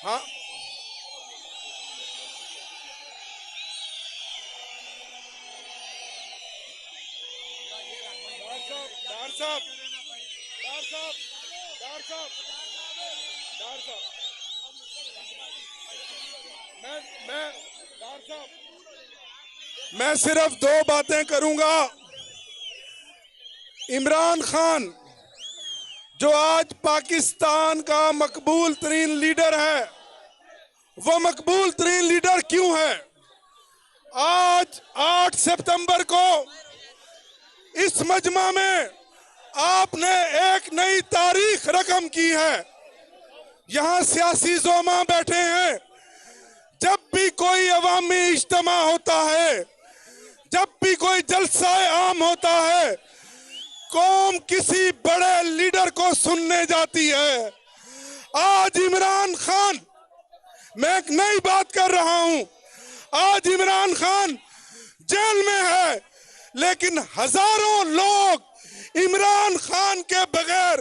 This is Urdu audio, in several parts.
ہاں ڈار صاحب میں صرف دو باتیں کروں گا. عمران خان جو آج پاکستان کا مقبول ترین لیڈر ہے، وہ مقبول ترین لیڈر کیوں ہے؟ آج 8 ستمبر کو اس مجمع میں آپ نے ایک نئی تاریخ رقم کی ہے. یہاں سیاسی زعماء بیٹھے ہیں. جب بھی کوئی عوامی اجتماع ہوتا ہے، جب بھی کوئی جلسہ عام ہوتا ہے، قوم کسی بڑے لیڈر کو سننے جاتی ہے. آج عمران خان، میں ایک نئی بات کر رہا ہوں، آج عمران خان جیل میں ہے، لیکن ہزاروں لوگ عمران خان کے بغیر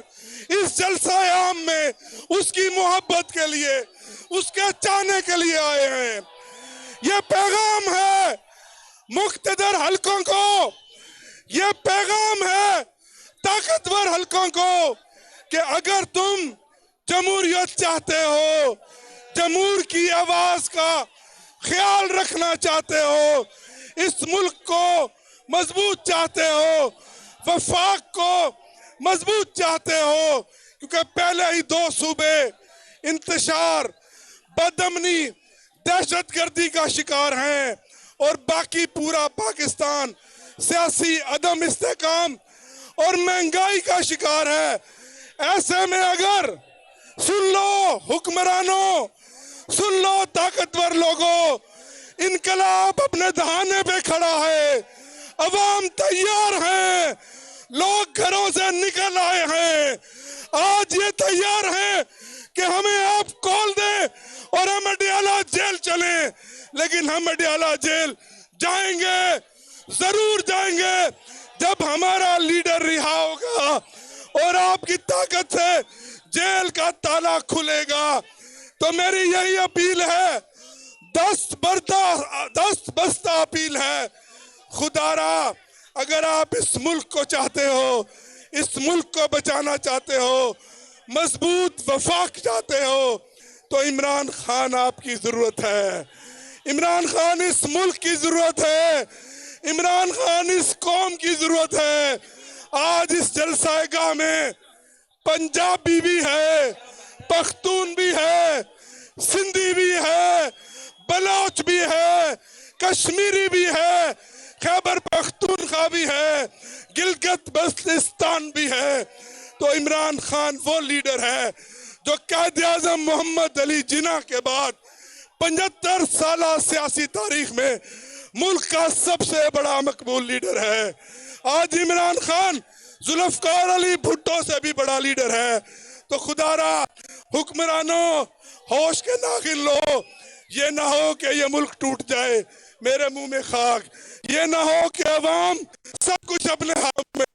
اس جلسہ عام میں اس کی محبت کے لیے، اس کے چاہنے کے لیے آئے ہیں. یہ پیغام ہے مقتدر حلقوں کو، یہ پیغام ہے طاقتور حلقوں کو کہ اگر تم جمہوریت چاہتے ہو، جمہور کی آواز کا خیال رکھنا چاہتے ہو، اس ملک کو مضبوط چاہتے ہو، وفاق کو مضبوط چاہتے ہو، کیونکہ پہلے ہی 2 صوبے انتشار، بدامنی، دہشت گردی کا شکار ہیں، اور باقی پورا پاکستان سیاسی عدم استحکام اور مہنگائی کا شکار ہے. ایسے میں اگر سن لو حکمرانوں، سن لو طاقتور لوگوں، انقلاب اپنے دہانے پہ کھڑا ہے، عوام تیار ہیں، لوگ گھروں سے نکل آئے ہیں، آج یہ تیار ہیں کہ ہمیں آپ کال دیں اور ہم اڈیالہ جیل چلیں، لیکن ہم اڈیالہ جیل جائیں گے، ضرور جائیں گے جب ہمارا لیڈر رہا ہوگا اور آپ کی طاقت سے جیل کا تالا کھلے گا. تو میری یہی اپیل ہے، دست بستہ اپیل ہے، خدا را اگر آپ اس ملک کو چاہتے ہو، اس ملک کو بچانا چاہتے ہو، مضبوط وفاق چاہتے ہو، تو عمران خان آپ کی ضرورت ہے. عمران خان اس ملک کی ضرورت ہے، عمران خان اس قوم کی ضرورت ہے. آج اس جلسہ گاہ میں پنجابی بھی ہے، پختون بھی ہے، سندھی بھی ہے، بلوچ بھی ہے، کشمیری بھی ہے، خیبر پختونخوا بھی ہے، گلگت بلتستان بھی ہے. تو عمران خان وہ لیڈر ہے جو قائد اعظم محمد علی جناح کے بعد 75 سالہ سیاسی تاریخ میں ملک کا سب سے بڑا مقبول لیڈر ہے. آج عمران خان ذوالفقار علی بھٹو سے بھی بڑا لیڈر ہے. تو خدا را حکمرانوں ہوش کے ناخن لو، یہ نہ ہو کہ یہ ملک ٹوٹ جائے، میرے منہ میں خاک، یہ نہ ہو کہ عوام سب کچھ اپنے ہاتھ میں،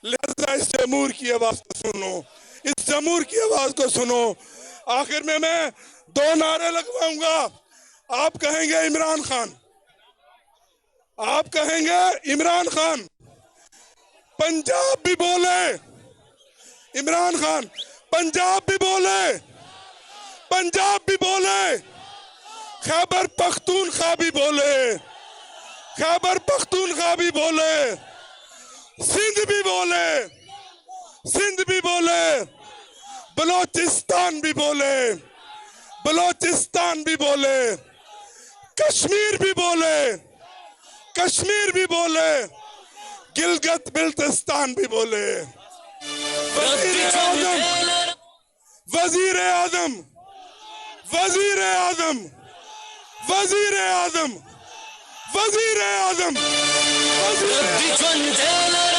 لہذا اس جمہور کی آواز کو سنو، اس جمہور کی آواز کو سنو. آخر میں 2 نعرے لگواؤں گا. آپ کہیں گے عمران خان، آپ کہیں گے عمران خان، پنجاب بھی بولے، عمران خان پنجاب بھی بولے، پنجاب بھی بولے، خیبر پختونخوا بھی بولے، خیبر پختونخوا بھی بولے، سندھ بھی بولے، سندھ بھی بولے، بلوچستان بھی بولے، بلوچستان بھی بولے، کشمیر بھی بولے، کشمیر بھی بولے، گلگت بلتستان بھی بولے. وزیر اعظم، وزیر اعظم، وزیر اعظم، وزیر اعظم، وزیر اعظم، وزیر اعظم